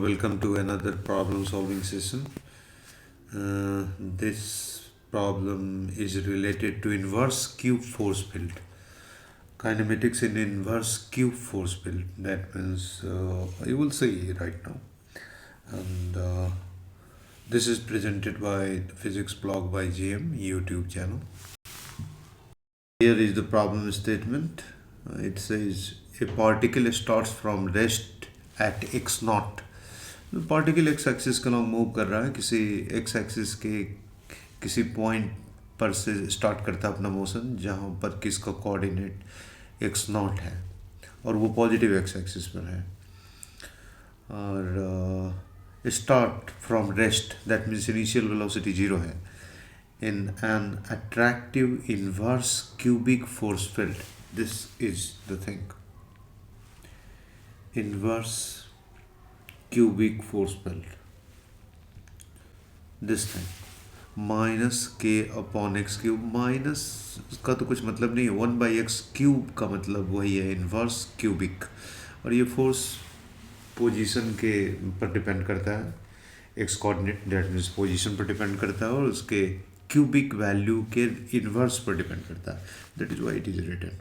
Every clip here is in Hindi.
welcome to another problem solving session. This problem is related to inverse cube force field. Kinematics in inverse cube force field. That means you will see right now. And this is presented by the physics blog by GM YouTube channel. Here is the problem statement. It says a particle starts from rest at x naught. Particle x axis का लॉन्ग मूव कर रहा है किसी एक्स एक्सिस के किसी पॉइंट पर से स्टार्ट करता है अपना मोशन जहाँ पर किसका कोऑर्डिनेट एक्स नॉट है और वो पॉजिटिव एक्स एक्सिस पर है और start from rest that means initial velocity 0 है in an attractive inverse cubic force field. This is the thing. Inverse cubic force field, this thing minus k upon x cube. Minus का तो कुछ मतलब नहीं है, 1/x क्यूब का मतलब वही है इन्वर्स क्यूबिक. और ये फोर्स पोजीशन के पर डिपेंड करता है, X coordinate that means position पर डिपेंड करता है और उसके क्यूबिक वैल्यू के इन्वर्स पर डिपेंड करता है. That is why it is written.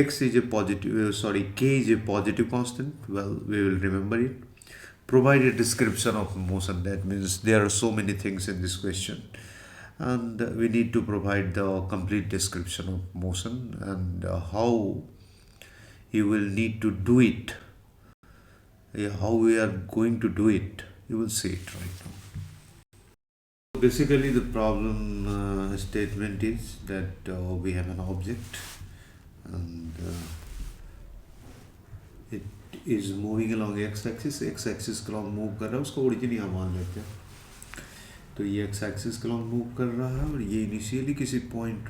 x is a positive, k is a positive constant. Well, we will remember it. Provide a description of motion. That means there are so many things in this question and we need to provide the complete description of motion and how you will need to do it. How we are going to do it, you will see it right now. Basically the problem statement is that we have an object and it is moving along x axis. x axis के along move कर रहा है, उसको ओरिजिन यहाँ मान लेते हैं. तो ये x axis के along move कर रहा है और ये इनिशियली किसी पॉइंट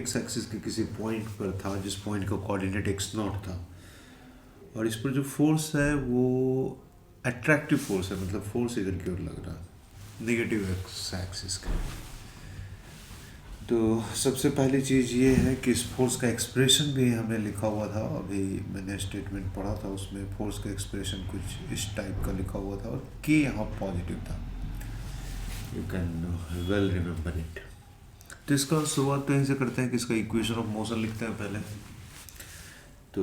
x axis के किसी पॉइंट पर था जिस पॉइंट का कोऑर्डिनेट x नॉट था और इस पर जो फोर्स है वो अट्रैक्टिव फोर्स है, मतलब फोर्स इधर की ओर लग रहा है नेगेटिव x axis का. तो सबसे पहली चीज़ ये है कि इस फोर्स का एक्सप्रेशन भी हमें लिखा हुआ था. अभी मैंने स्टेटमेंट पढ़ा था, उसमें फोर्स का एक्सप्रेशन कुछ इस टाइप का लिखा हुआ था और के यहाँ पॉजिटिव था. You can well remember it. तो इसका शुरुआत तो यहीं से करते हैं कि इसका इक्वेशन ऑफ मोशन लिखते हैं पहले. तो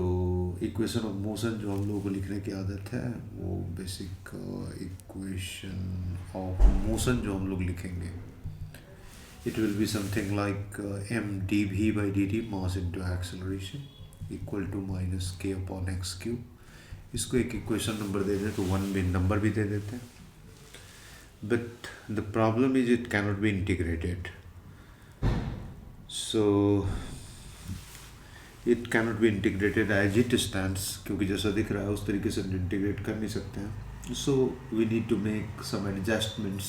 इक्वेशन ऑफ मोशन जो हम लोगों को लिखने की आदत है वो बेसिक इक्वेशन ऑफ मोशन जो हम लोग लिखेंगे it will be something like m dv by dt mass into acceleration equal to minus k upon x cube. इसको एक इक्वेशन नंबर दे दें तो वन भी नंबर भी दे देते हैं. But the problem is it cannot be integrated. So it cannot be integrated as it stands, क्योंकि जैसा दिख रहा है उस तरीके से इंटीग्रेट कर नहीं सकते हैं. So we need to make some adjustments,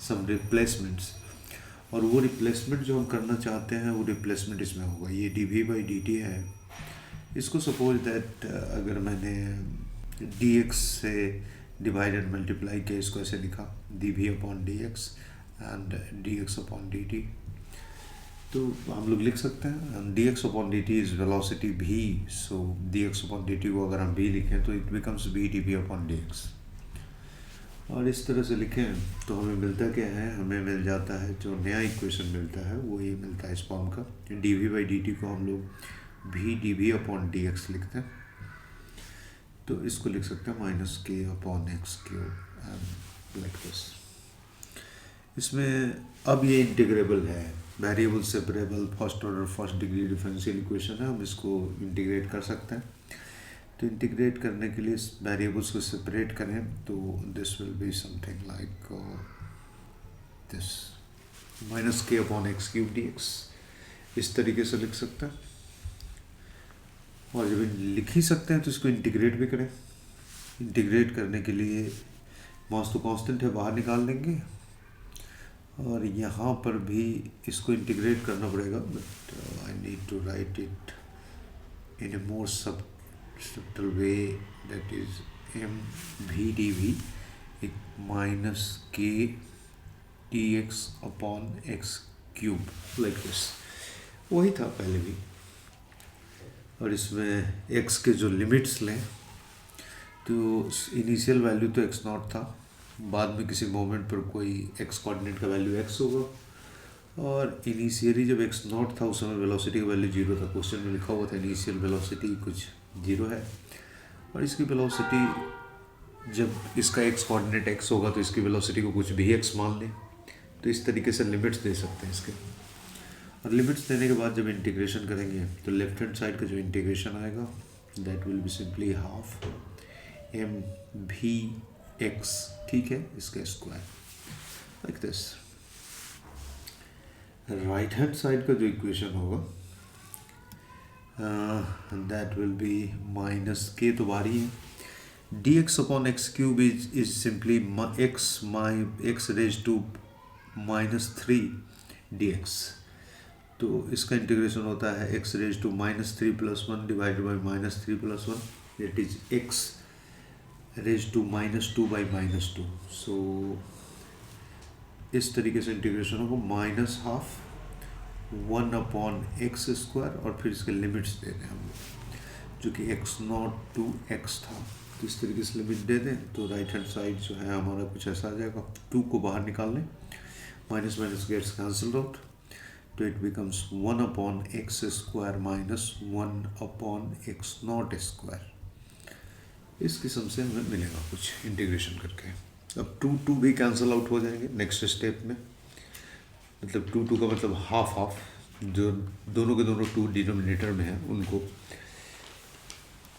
some replacements. और वो रिप्लेसमेंट जो हम करना चाहते हैं वो रिप्लेसमेंट इसमें होगा. ये D V by D T है. इसको सपोज दैट अगर मैंने डी एक्स से डिवाइड एंड मल्टीप्लाई किया, इसको ऐसे लिखा D V upon D X and D X upon D T, तो हम लोग लिख सकते हैं D X upon D T is velocity भी. So D X upon D T को अगर हम भी लिखें तो it becomes B D V upon D x. और इस तरह से लिखें तो हमें मिलता क्या है, हमें मिल जाता है जो नया इक्वेशन मिलता है वो ये मिलता है इस फॉर्म का. D V by D T को हम लोग भी D V upon D X लिखते हैं. तो इसको लिख सकते हैं minus K upon X cube and like this. इसमें अब ये इंटीग्रेबल है, variable separable first order first degree differential equation है. हम इसको इंटीग्रेट कर सकते हैं. तो इंटीग्रेट करने के लिए वेरिएबल्स को सेपरेट करें तो this will be something like this minus K upon X cube D X. इस तरीके से लिख सकते हैं. और जब लिख ही सकते हैं तो इसको इंटीग्रेट भी करें. इंटीग्रेट करने के लिए मास तो कांस्टेंट है, बाहर निकाल लेंगे और यहाँ पर भी इसको इंटीग्रेट करना पड़ेगा. But I need to write it in a more subtle way, that is m v dv minus k dx upon x cube like this. वही था पहले भी. और इसमें x के जो लिमिट्स लें तो इनिशियल वैल्यू तो एक्स नॉट था, बाद में किसी मोमेंट पर कोई एक्स कोऑर्डिनेट का वैल्यू एक्स होगा, और इनिशियली जब एक्स नॉट था उस समय वेलोसिटी का वैल्यू जीरो था। क्वेश्चन में लिखा हुआ था इनिशियल वेलोसिटी कुछ जीरो है, और इसकी वेलोसिटी जब इसका एक्स कोऑर्डिनेट एक्स होगा तो इसकी वेलोसिटी को कुछ भी एक्स मान लें। तो इस तरीके से लिमिट्स दे सकते हैं इसके, और लिमिट्स देने के बाद जब इंटीग्रेशन करेंगे तो लेफ्ट हैंड साइड का जो इंटीग्रेशन आएगा that will be simply half M V X, ठीक है, इसका square like this. Right hand side का जो इक्वेशन होगा दैट विल बी माइनस के तो बाहर ही है, D X upon X cube is simply X raise to -3 dx। तो इसका इंटीग्रेशन होता है X raise to -3 + 1 divided by -3 + 1 that is X raise to -2 by -2। So इस तरीके से इंटीग्रेशन होगा -1/2 अपॉन एक्स स्क्वायर, और फिर इसके लिमिट्स दे दें हम लोग, जो कि x नॉट टू x था। तो इस तरीके से लिमिट दे दें तो राइट हैंड साइड जो है हमारा कुछ ऐसा आ जाएगा। 2 को बाहर निकाल लें, minus minus gets cancelled out, तो it becomes 1/x square -1/x not square. इस किस्म से हमें मिलेगा कुछ इंटीग्रेशन करके। अब 2 भी कैंसिल आउट हो जाएंगे नेक्स्ट स्टेप में, मतलब 2 का मतलब हाफ हाफ, जो दोनों के दोनों 2 डिनोमिनेटर में हैं उनको,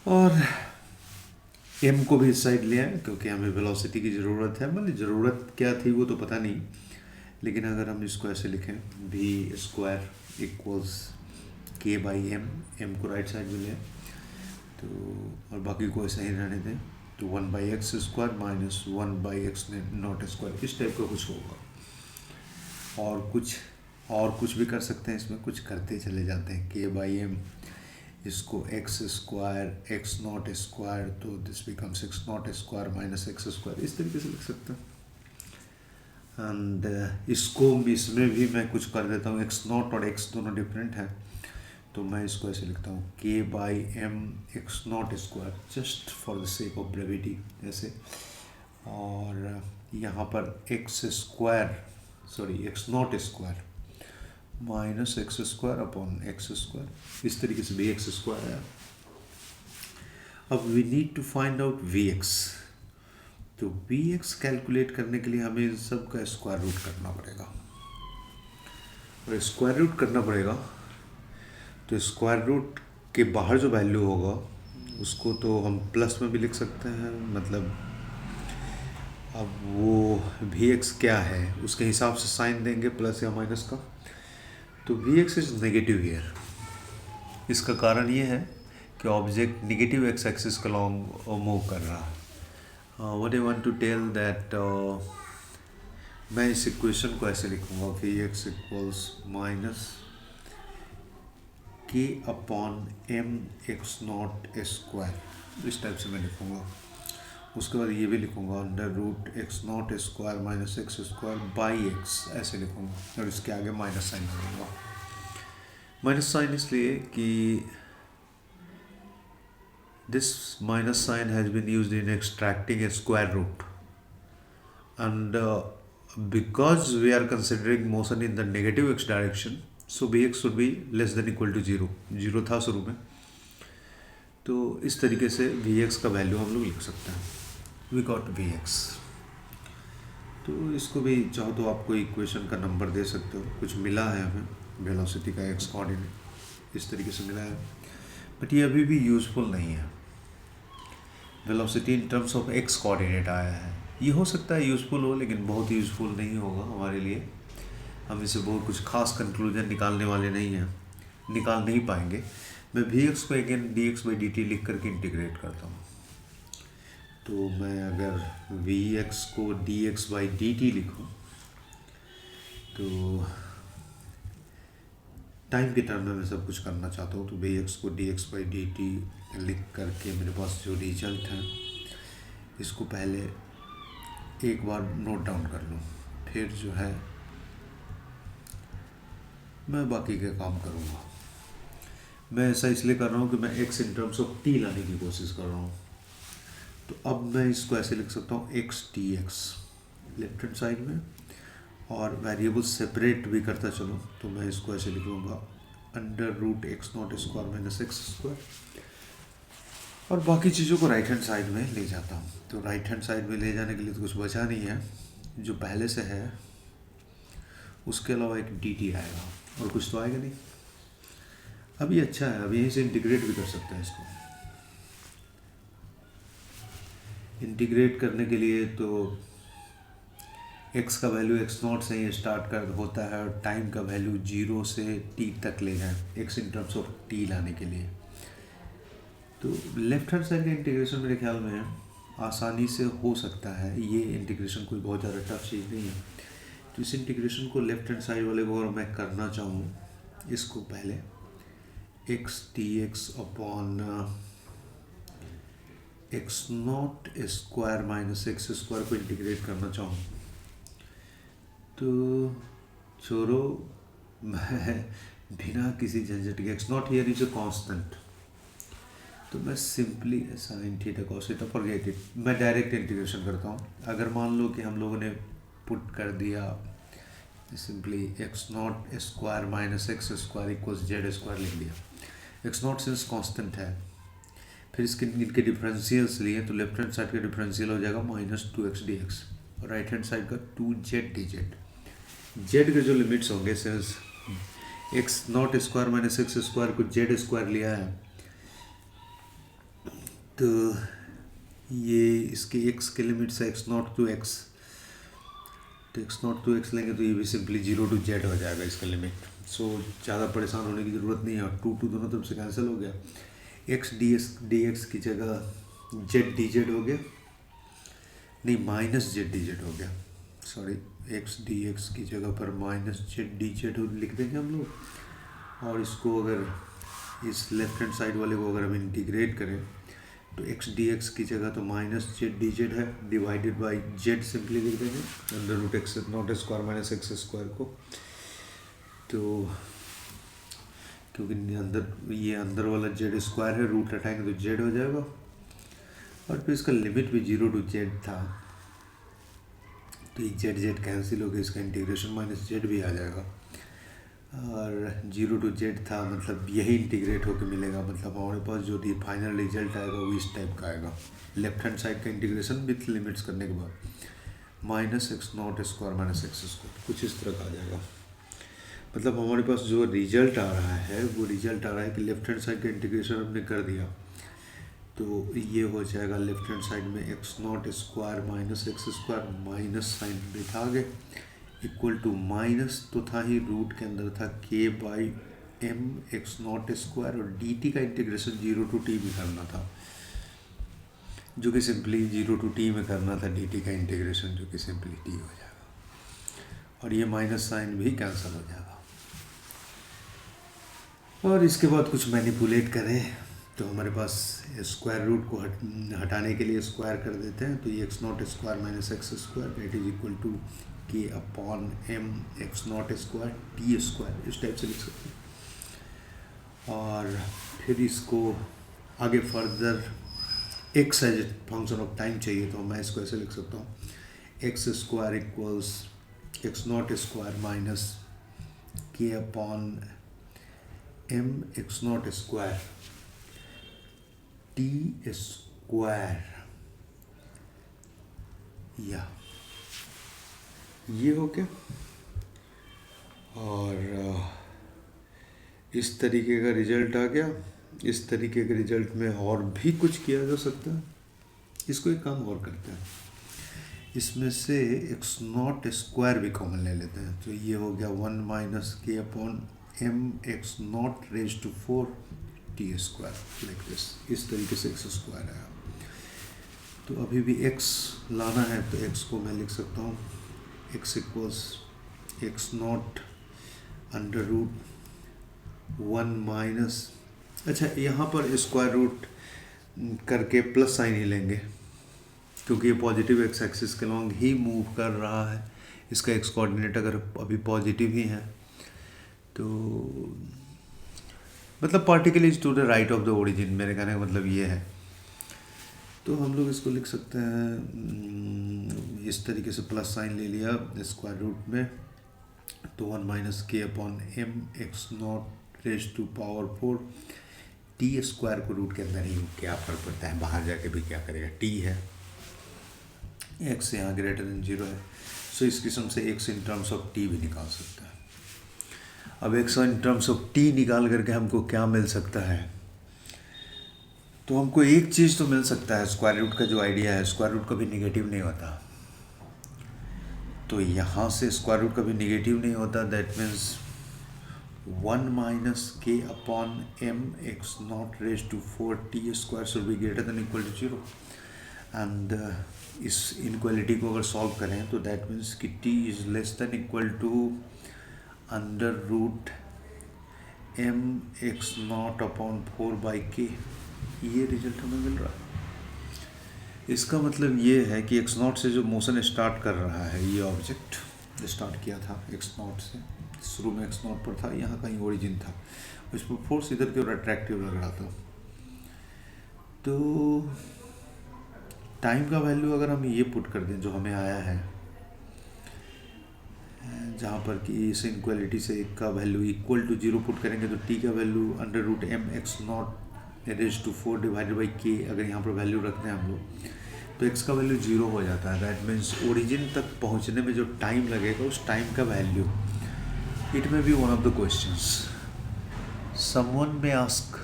और m को भी इस साइड ले आए क्योंकि हमें वेलोसिटी की ज़रूरत है। मतलब ज़रूरत क्या थी वो तो पता नहीं, लेकिन अगर हम इसको ऐसे लिखें भी स्क्वायर इक्वल्स के बाई एम को राइट साइड में लें तो, और बाकी को ऐसे ही रहने दें, तो 1/x square minus 1/x not square, इस टाइप का कुछ होगा। और कुछ भी कर सकते हैं, इसमें कुछ करते चले जाते हैं। के बाई एम इसको X square X not square, तो this becomes X not square minus X square, इस तरीके से लिख सकते हैं। एंड इसमें भी मैं कुछ कर देता हूँ, एक्स नॉट और एक्स दोनों डिफरेंट है, तो मैं इसको ऐसे लिखता हूँ K by M X not square, just for the sake of brevity ऐसे, और यहाँ पर X not square minus X square upon X square, इस तरीके से भी एक्स स्क्वायर है। अब V need to find out V X, तो वी एक्स कैलकुलेट करने के लिए हमें सब का स्क्वायर रूट करना पड़ेगा, और स्क्वायर रूट करना पड़ेगा तो स्क्वायर रूट के बाहर जो वैल्यू होगा उसको तो हम प्लस में भी लिख सकते हैं, मतलब अब वो वी एक्स क्या है उसके हिसाब से साइन देंगे प्लस या माइनस का, तो V X is negative here. इसका कारण ये है कि ऑब्जेक्ट नेगेटिव एक्स एक्सिस के लॉन्ग मूव कर रहा है। What I want to tell that, मैं इस इक्वेशन को ऐसे लिखूंगा V X equals minus K upon M X not square, इस टाइप से मैं लिखूंगा। उसके बाद ये भी लिखूंगा under root X not square minus X square by X, ऐसे लिखूंगा, और इसके आगे माइनस साइन लगाऊंगा। माइनस साइन इसलिए कि this minus sign has been used in extracting a square root, and because we are considering motion in the negative x direction, so bx should be less than equal to 0 था शुरू में, तो इस तरीके से vx का वैल्यू हम लोग लिख सकते हैं, we got vx। तो इसको भी चाहो तो आपको इक्वेशन का नंबर दे सकते हो, कुछ मिला है हमें वेलोसिटी का एक्स कोऑर्डिनेट इस तरीके से मिला है, बट ये अभी भी यूज़फुल नहीं है। Velocity in terms of x coordinate आया है, ये हो सकता है यूज़फुल हो लेकिन बहुत यूज़फुल नहीं होगा हमारे लिए, हम इससे बहुत कुछ खास कंक्लूजन निकालने वाले नहीं हैं, निकाल नहीं पाएंगे। मैं वी एक्स को again D x by D T लिख करके इंटीग्रेट करता हूँ, तो मैं अगर वी एक्स को D x by D T लिखूँ तो टाइम के टर्म में मैं सब कुछ करना चाहता हूँ, तो वी एक्स को D x by D T लिख करके मेरे पास जो रिजल्ट है इसको पहले एक बार नोट डाउन कर लूँ, फिर जो है मैं बाकी के काम करूँगा। मैं ऐसा इसलिए कर रहा हूँ कि मैं x in terms of T लाने की कोशिश कर रहा हूँ, तो अब मैं इसको ऐसे लिख सकता हूँ x D x left hand side में, और वेरिएबल सेपरेट भी करता चलो तो मैं इसको ऐसे लिख लूँगा under root X not square minus X square, और बाकी चीज़ों को राइट हैंड साइड में ले जाता हूँ। तो राइट हैंड साइड में ले जाने के लिए तो कुछ बचा नहीं है, जो पहले से है उसके अलावा एक डी टी आएगा, और कुछ तो आएगा नहीं। अब ये अच्छा है, अब यहीं से इंटीग्रेट भी कर सकते हैं इसको। इंटीग्रेट करने के लिए तो x का वैल्यू x नॉट से ही स्टार्ट कर होता है, और टाइम का वैल्यू 0 से t तक ले जाए x in terms of t लाने के लिए। तो लेफ्ट हैंड साइड का इंटीग्रेशन मेरे ख्याल में आसानी से हो सकता है, ये इंटीग्रेशन कोई बहुत ज़्यादा टफ चीज़ नहीं है। तो इस इंटीग्रेशन को लेफ्ट हैंड साइड वाले को अगर मैं करना चाहूँ, इसको पहले x D X upon x not square minus X square को इंटीग्रेट करना चाहूँ, तो छोड़ो, मैं बिना किसी झंझट के, x not here is a constant, तो मैं simply sine theta cos theta forget it, मैं डायरेक्ट इंटीग्रेशन करता हूँ। अगर मान लो कि हम लोगों ने पुट कर दिया simply x not square minus X square equals Z square लिख दिया, एक्स नॉट सिंस कांस्टेंट है, फिर इसके इनके डिफरेंशियल्स लिए तो लेफ्ट हैंड साइड का डिफरेंशियल हो जाएगा माइनस 2x dx, और राइट हैंड साइड का 2z dz। जेड के जो लिमिट्स होंगे since x not square minus X square को जेड स्क्वायर लिया है, तो ये इसके x के लिमिट्स है एक्स नॉट टू एक्स, तो एक्स नॉट टू एक्स लेंगे तो ये भी सिंपली 0 to z हो जाएगा इसका लिमिट। सो ज़्यादा परेशान होने की ज़रूरत नहीं है, और टू दोनों तरफ से कैंसिल हो गया। एक्स डी एक्स की जगह जेड डी जेड हो गया, नहीं माइनस जेड डी जेड हो गया, सॉरी, एक्स डी एक्स की जगह पर माइनस जेड डी जेड लिख देंगे हम लोग। और इसको अगर इस लेफ्ट हैंड साइड वाले को अगर हम इंटीग्रेट करें तो एक्स डी एक्स की जगह तो माइनस जेड डी जेड है, डिवाइडेड बाई जेड सिंपली लिख देंगे under root X not square minus X square को। तो क्योंकि ये अंदर वाला जेड स्क्वायर है, रूट हटाएंगे तो जेड हो जाएगा, और फिर इसका लिमिट भी 0 to z था, तो ये जेड जेड कैंसिल हो गया, इसका इंटीग्रेशन माइनस जेड भी आ जाएगा, और 0 to z था, मतलब यही इंटीग्रेट होकर मिलेगा, मतलब हमारे पास जो फाइनल रिजल्ट आएगा वो इस टाइप का आएगा। लेफ्ट हैंड साइड का इंटीग्रेशन विथ लिमिट्स करने के बाद minus x not square minus X square कुछ इस तरह का आ जाएगा। मतलब हमारे पास जो रिजल्ट आ रहा है वो रिजल्ट आ रहा है कि लेफ्ट हैंड साइड का इंटीग्रेशन हमने कर दिया, तो ये हो जाएगा लेफ्ट हैंड साइड में X not square minus X square, minus sign बिठा गए, इक्वल टू माइनस तो था ही, रूट के अंदर था के by M X not square, और डी टी का इंटीग्रेशन 0 to t में करना था, जो कि सिंपली 0 to t में करना था डी टी का इंटीग्रेशन, जो कि सिंपली t हो जाएगा, और ये माइनस साइन भी कैंसिल हो जाएगा। और इसके बाद कुछ मैनिपुलेट करें तो हमारे पास स्क्वायर रूट को हटाने के लिए स्क्वायर कर देते हैं, तो ये X not square minus X square that is equal to K upon M X not square T square, इस टाइप से लिख सकते हैं। और फिर इसको आगे further X as function of time चाहिए, तो मैं इसको ऐसे लिख सकता हूँ X square equals X not square minus K upon M X not square T square, या ये हो गया। और इस तरीके का रिजल्ट आ गया। इस तरीके के रिजल्ट में और भी कुछ किया जा सकता है। इसको एक काम और करते हैं, इसमें से एक्स नॉट स्क्वायर भी कॉमन ले लेते हैं, तो ये हो गया 1 minus K upon M X not raise to 4 T square like this, इस तरीके से एक्स स्क्वायर आया। तो अभी भी एक्स लाना है, तो एक्स को मैं लिख सकता हूँ X equals X not under root 1 minus, अच्छा यहाँ पर स्क्वायर रूट करके प्लस साइन ही लेंगे, क्योंकि ये पॉजिटिव एक्स एक्सिस के लॉन्ग ही मूव कर रहा है। इसका एक्स कोऑर्डिनेट अगर अभी पॉजिटिव ही है, तो मतलब particle is to the right of the origin, मेरे कहने का मतलब ये है। तो हम लोग इसको लिख सकते हैं इस तरीके से, प्लस साइन ले लिया स्क्वायर रूट में, तो 1 minus K upon M X not raise to power 4, T square को रूट के अंदर ही क्या फर्क पड़ता है, बाहर जाके भी क्या करेगा, टी है, एक्स यहाँ ग्रेटर देन 0 है, सो इस किस्म से x in terms of T भी निकाल सकता है। अब x in terms of T निकाल करके हमको क्या मिल सकता है, तो हमको एक चीज़ तो मिल सकता है, स्क्वायर रूट का जो आइडिया है, स्क्वायर रूट कभी निगेटिव नहीं होता, तो यहाँ से स्क्वायर रूट कभी निगेटिव नहीं होता, that means 1 minus K upon M X not raise to 4 T square should be greater than equal to 0, and इस इनक्वालिटी को अगर सॉल्व करें तो दैट मीन्स कि T is less than equal to under root M X not upon 4 by K, ये रिजल्ट हमें मिल रहा है। इसका मतलब ये है कि एक्स नॉट से जो मोशन स्टार्ट कर रहा है, ये ऑब्जेक्ट स्टार्ट किया था एक्स नॉट से, शुरू में एक्स नॉट पर था, यहाँ कहीं ओरिजिन था, उस पर फोर्स इधर की ओर अट्रैक्टिव लग रहा था, तो टाइम का वैल्यू अगर हम ये पुट कर दें जो हमें आया है, जहाँ पर कि इस इनक्वालिटी से का वैल्यू इक्वल टू 0 पुट करेंगे तो टी का value under root M X not raise to 4 divided by K, अगर यहाँ पर वैल्यू रखते हैं हम लोग तो एक्स का वैल्यू 0 हो जाता है, दैट मीन्स ओरिजिन तक पहुँचने में जो टाइम लगेगा उस टाइम का value, it may be one of the questions someone may ask,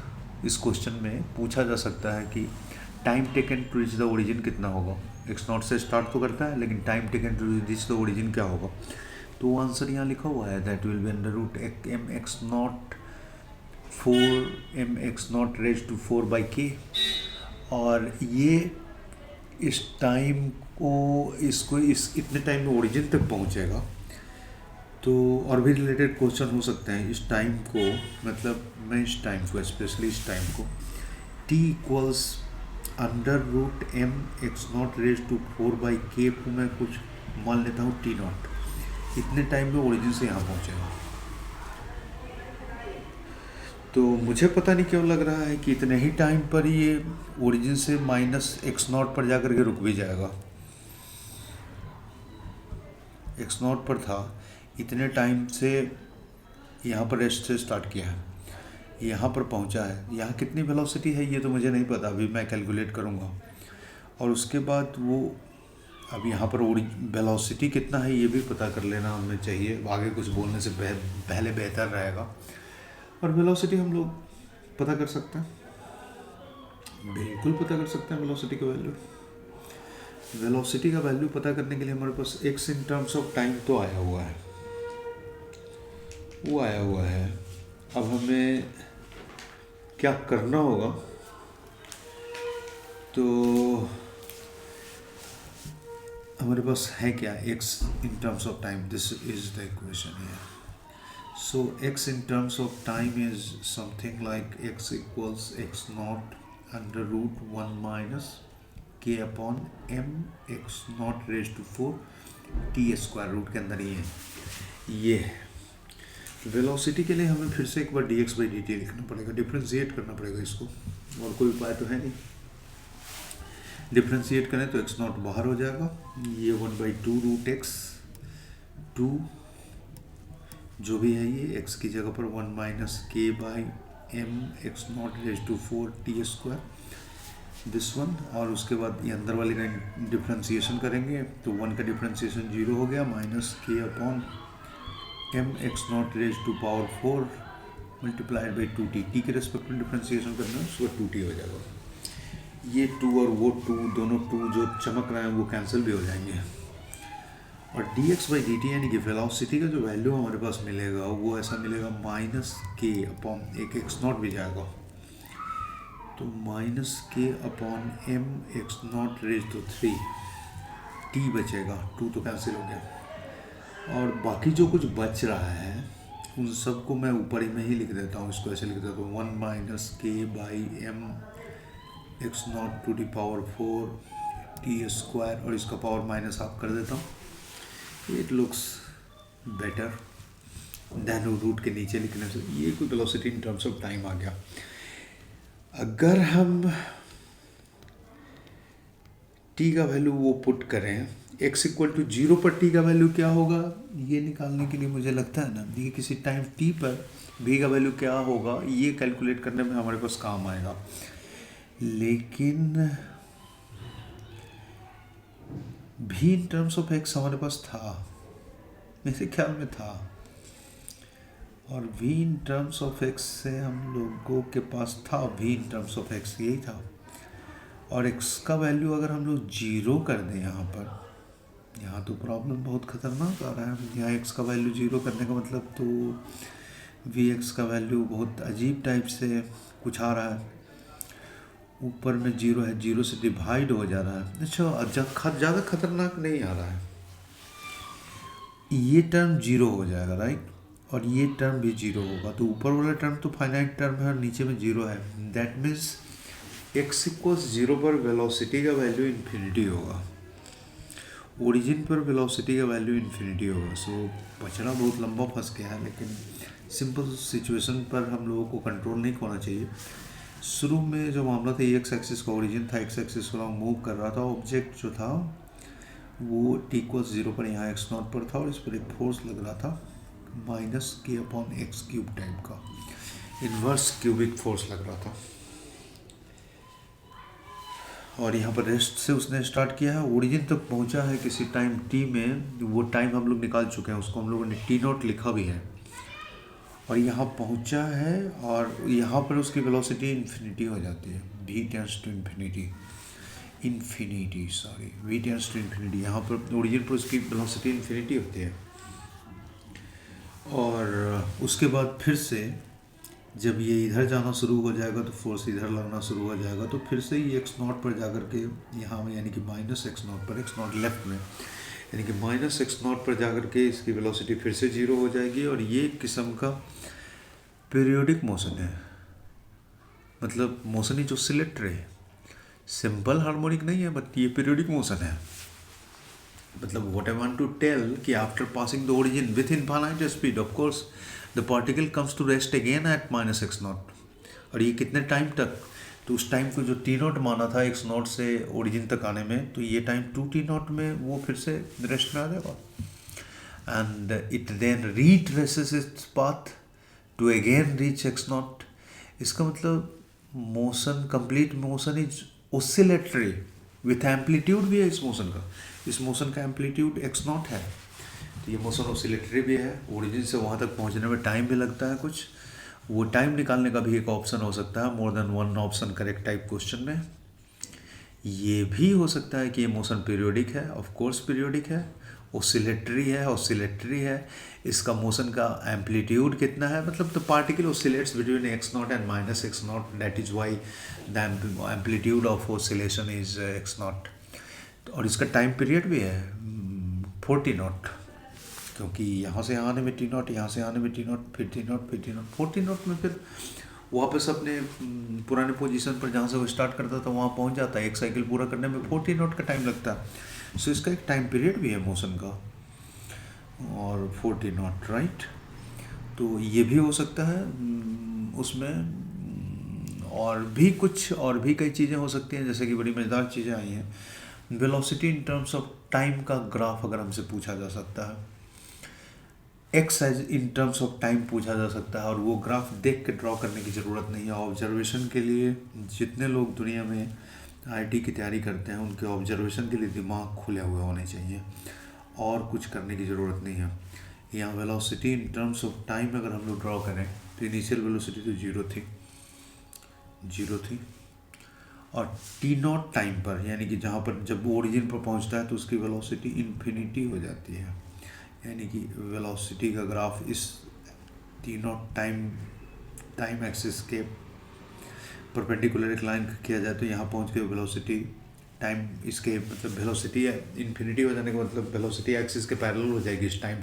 इस क्वेश्चन में पूछा जा सकता है कि time taken to reach the origin कितना होगा, एक्स नॉट से स्टार्ट तो करता है लेकिन time taken to reach the origin क्या होगा, तो आंसर यहाँ लिखा हुआ है that will be under root M X not 4 M X not raise to 4 by K, और ये इस टाइम को इसको इस इतने टाइम में ओरिजिन तक पहुँचेगा, तो और भी रिलेटेड क्वेश्चन हो सकते हैं इस टाइम को, मतलब मैं इस टाइम को स्पेशली इस टाइम को t equals under root M X not raise to 4 by K को मैं कुछ मान लेता हूँ टी नॉट, इतने टाइम में ओरिजिन से यहाँ पहुँचेगा, तो मुझे पता नहीं क्यों लग रहा है कि इतने ही टाइम पर ये ओरिजिन से माइनस एक्स नॉट पर जाकर के रुक भी जाएगा, एक्स नॉट पर था, इतने टाइम से यहाँ पर रेस्ट से स्टार्ट किया है, यहाँ पर पहुँचा है, यहाँ कितनी वेलोसिटी है ये तो मुझे नहीं पता, अभी मैं कैलकुलेट करूँगा, और उसके बाद वो अब यहाँ पर वेलोसिटी कितना है ये भी पता कर लेना हमें चाहिए, आगे कुछ बोलने से पहले बेहतर रहेगा, और वेलोसिटी हम लोग पता कर सकते हैं, बिल्कुल पता कर सकते हैं वेलोसिटी का वैल्यू, वेलोसिटी का वैल्यू पता करने के लिए हमारे पास X in terms of time तो आया हुआ है, वो आया हुआ है, अब हमें क्या करना होगा, तो हमारे पास है क्या, x in terms of time, this is the equation here, so x in terms of time is something like x equals x naught under root 1 minus k upon m x naught raised to 4 t square root के अंदर ही है, ये वेलोसिटी के लिए हमें फिर से एक बार dx by dt लिखना पड़ेगा, डिफ्रेंशिएट करना पड़ेगा इसको, और कोई उपाय तो है नहीं, डिफ्रेंशिएट करें तो x नॉट बाहर हो जाएगा, ये 1/2 रूट एक्स 2 जो भी है ये x की जगह पर 1 minus K by M X not raise to 4 T square this one, और उसके बाद ये अंदर वाले का डिफ्रेंशिएशन करेंगे तो 1 का डिफ्रेंशिएशन 0 हो गया, minus K upon M X not raise to power 4 multiplied by 2t, T के रेस्पेक्ट में डिफ्रेंशिएशन करना है उसके बाद 2t हो जाएगा, ये 2 और वो 2 दोनों 2 जो चमक रहे हैं वो कैंसिल भी हो जाएंगे, और dx बाई dt यानी कि वेलोसिटी का जो वैल्यू हमारे पास मिलेगा वो ऐसा मिलेगा माइनस के अपॉन एक एक्स नॉट भी जाएगा, तो minus K upon M X not raise to 3 T बचेगा, 2 तो कैंसिल हो गया, और बाकी जो कुछ बच रहा है उन सबको मैं ऊपर ही में ही लिख देता हूँ, इसको ऐसे लिख देता हूँ 1 minus K by M X not to the power 4 T square, और इसका पावर माइनस हाफ कर देता हूँ, it looks better than root के नीचे लिखने से, ये कोई velocity in terms of time आ गया। अगर हम टी का वैल्यू वो पुट करें, x इक्वल टू 0 पर टी का वैल्यू क्या होगा ये निकालने के लिए मुझे लगता है ना ये किसी टाइम t पर v का वैल्यू क्या होगा ये कैलकुलेट करने में हमारे पास काम आएगा। लेकिन v in terms of x हमारे पास था, मेरे ख्याल में था, और v in terms of x से हम लोगों के पास था v in terms of x यही था। और x का वैल्यू अगर हम लोग 0 कर दें यहाँ तो प्रॉब्लम बहुत ख़तरनाक आ रहा है। यहाँ x का वैल्यू 0 करने का मतलब तो vx का वैल्यू बहुत अजीब टाइप से कुछ आ रहा है, ऊपर में 0 है, 0 से डिवाइड हो जा रहा है। अच्छा, ज़्यादा खतरनाक नहीं आ रहा है, ये टर्म 0 हो जाएगा राइट, और ये टर्म भी 0 होगा, तो ऊपर वाला टर्म तो फाइनाइट टर्म है और नीचे में 0 है। दैट मीन्स x इक्वल्स 0 पर वेलोसिटी का वैल्यू इन्फिनिटी होगा, ओरिजिन पर वेलोसिटी का वैल्यू इन्फिनिटी होगा। सो बचना बहुत लंबा फंस गया है, लेकिन सिंपल सिचुएशन पर हम लोगों को कंट्रोल नहीं होना चाहिए। शुरू में जो मामला था एक्स एक्सिस का ओरिजिन था, एक्स एक्सिस को मूव कर रहा था, ऑब्जेक्ट जो था वो t इक्वल्स 0 पर यहाँ x नॉट पर था और इस पर एक फोर्स लग रहा था -k/x³ टाइप का इन्वर्स क्यूबिक फोर्स लग रहा था, और यहाँ पर रेस्ट से उसने स्टार्ट किया है, ओरिजिन तक पहुँचा है किसी टाइम t में, वो टाइम हम लोग निकाल चुके हैं, उसको हम लोगों ने t0 लिखा भी है, और यहाँ पहुँचा है और यहाँ पर उसकी वेलोसिटी इन्फिनिटी हो जाती है, v tends to infinity, v tends to infinity, यहाँ पर ओरिजिन पर उसकी वेलोसिटी इन्फिनिटी होती है। और उसके बाद फिर से जब ये इधर जाना शुरू हो जाएगा तो फोर्स इधर लगना शुरू हो जाएगा, तो फिर से ये x0 पर जाकर के यहाँ में यानी कि -x0 पर, x0 लेफ्ट में यानी कि -x0 पर जाकर के इसकी वेलोसिटी फिर से 0 हो जाएगी, और ये एक किस्म का पीरियोडिक मोशन है, मतलब मोशन इज ऑसिलेटरी है, सिंपल हार्मोनिक नहीं है, बट ये पीरियोडिक मोशन है। मतलब what I want to tell कि after passing the origin with infinite speed of course the particle comes to rest again at -x0, और ये कितने टाइम तक, तो उस टाइम को जो t0 माना था x0 से ओरिजिन तक आने में, तो ये टाइम 2t0 में वो फिर से रेस्ट में आ जाएगा, and it then retraces its path to again reach x0। इसका मतलब motion, complete motion is oscillatory with amplitude भी है इस मोशन का, इस मोशन का एम्पलीट्यूड x0 है, तो ये मोशन ऑसिलेटरी भी है, ओरिजिन से वहाँ तक पहुँचने में टाइम भी लगता है कुछ, वो टाइम निकालने का भी एक ऑप्शन हो सकता है, more than one option correct type question में। ये भी हो सकता है कि ये मोशन पीरियोडिक है, ऑफ कोर्स पीरियोडिक है, ऑसिलेटरी है, इसका मोशन का एम्पलीट्यूड कितना है, मतलब the particle oscillates between x0 and -x0, that is why the amplitude of oscillation is x0, और इसका टाइम पीरियड भी है 40 क्योंकि यहाँ से आने में t0, यहाँ से आने में t0, फिर t0, फिर t0, 40 में फिर वापस अपने पुराने पोजीशन पर जहाँ से वो स्टार्ट करता था वहाँ पहुँच जाता है, एक साइकिल पूरा करने में 40 का टाइम लगता है। सो इसका एक टाइम पीरियड भी है मोशन का, और 40 राइट, तो ये भी हो सकता है उसमें, और भी कई चीज़ें हो सकती हैं, जैसे कि बड़ी मज़ेदार चीज़ें आई हैं, velocity in terms of time का ग्राफ अगर हमसे पूछा जा सकता है, x in terms of time पूछा जा सकता है, और वो ग्राफ देख के ड्रॉ करने की ज़रूरत नहीं है। ऑब्जर्वेशन के लिए जितने लोग दुनिया में आईटी की तैयारी करते हैं उनके ऑब्जर्वेशन के लिए दिमाग खुले हुए होने चाहिए, और कुछ करने की ज़रूरत नहीं है। यहाँ velocity in terms of time अगर हम लोग ड्रॉ करें तो इनिशियल वेलोसिटी तो जीरो थी, और t0 टाइम पर यानी कि जहाँ पर जब वो ओरिजिन पर पहुँचता है तो उसकी वेलोसिटी इन्फिनिटी हो जाती है, यानी कि वेलोसिटी का ग्राफ इस t0 टाइम एक्सिस के परपेंडिकुलर एक लाइन किया जाए तो यहाँ पहुँच के वेलोसिटी टाइम इसके मतलब वेलोसिटी इन्फिनिटी हो जाने का मतलब वेलोसिटी एक्सिस के पैरेलल हो जाएगी इस टाइम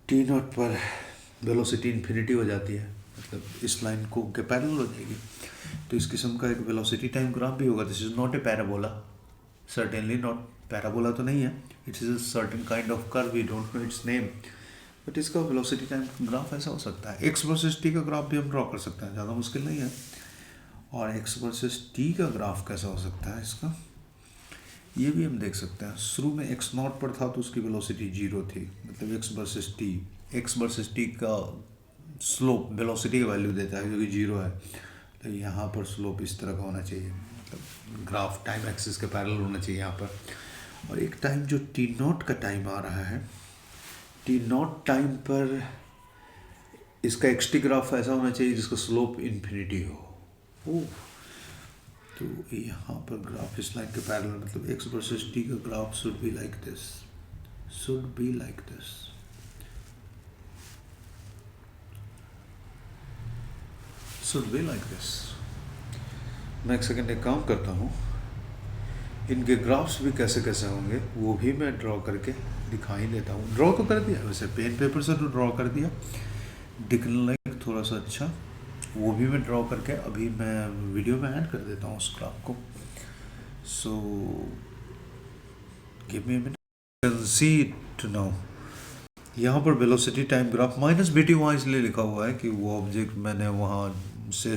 t0 पर वेलोसिटी इन्फिनिटी हो जाती है, मतलब इस लाइन को के पैरेलल हो जाएगी, तो इस किस्म का एक वेलोसिटी टाइम ग्राफ भी होगा। This is not a parabola, certainly not, parabola तो नहीं है, it's is a certain kind of curve, we don't know its name, but इसका वेलोसिटी टाइम ग्राफ ऐसा हो सकता है। एक्स वर्सेस टी का ग्राफ भी हम ड्रॉ कर सकते हैं, ज़्यादा मुश्किल नहीं है। और x वर्सेस t का ग्राफ कैसा हो सकता है इसका, ये भी हम देख सकते हैं। शुरू में x नॉट पर था तो उसकी वेलोसिटी 0 थी, मतलब x वर्सेस t का स्लोप वेलोसिटी का वैल्यू देता है जो कि 0 है। तो यहाँ पर स्लोप इस तरह का होना चाहिए, मतलब ग्राफ टाइम एक्सिस के पैरेलल होना चाहिए यहाँ पर। और एक टाइम जो टी नॉट का टाइम आ रहा है, टी नॉट टाइम पर इसका एक्स टी ग्राफ ऐसा होना चाहिए जिसका स्लोप इन्फिनिटी हो। ओह, तो यहाँ पर ग्राफ इस लाइन के पैरेलल, मतलब एक्स वर्सेस टी का graph should be like this, should be like this. Should be like this. मैं एक सेकेंड एक काम करता हूँ, इनके ग्राफ्स भी कैसे कैसे होंगे वो भी मैं ड्रॉ करके दिखाई देता हूँ। ड्रॉ तो कर दिया वैसे, पेन पेपर से तो ड्रॉ कर दिया, दिखने लायक थोड़ा सा अच्छा, वो भी मैं ड्रॉ करके अभी मैं वीडियो में ऐड कर देता हूँ उस ग्राफ को। So give me a minute, can see it now. यहाँ पर velocity time graph minus B T वहाँ इसलिए लिखा हुआ है कि वो ऑब्जेक्ट मैंने वहाँ से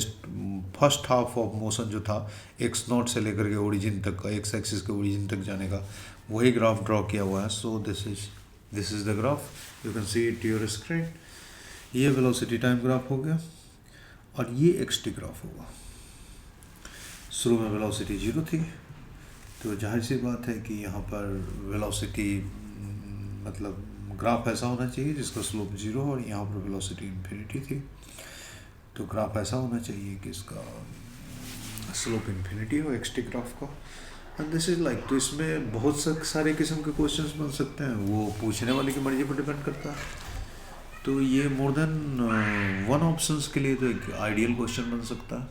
फर्स्ट हाफ ऑफ मोशन जो था एक्स नॉट से लेकर के ओरिजिन तक का, एक्स एक्सिस के ओरिजिन तक जाने का, वही ग्राफ ड्रॉ किया हुआ है। So this is the graph, you can see it your screen. ये वेलोसिटी टाइम ग्राफ हो गया और ये एक्स टी ग्राफ होगा। शुरू में वेलोसिटी 0 थी, तो जाहिर सी बात है कि यहाँ पर वेलोसिटी मतलब ग्राफ ऐसा होना चाहिए जिसका स्लोप 0 हो, और यहाँ पर वेलोसिटी इन्फिनिटी थी, तो ग्राफ ऐसा होना चाहिए कि इसका स्लोप इन्फिनिटी हो एक्स टी ग्राफ का। एंड दिस इज लाइक, तो इसमें बहुत सारे किस्म के क्वेश्चंस बन सकते हैं, वो पूछने वाले की मर्जी पर डिपेंड करता है। तो ये मोर देन वन ऑप्शंस के लिए तो एक आइडियल क्वेश्चन बन सकता है।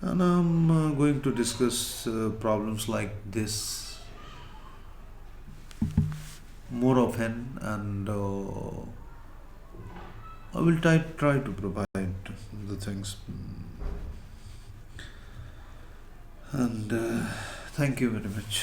And I am going to discuss problems like this more often, and I will try to provide the things, and thank you very much.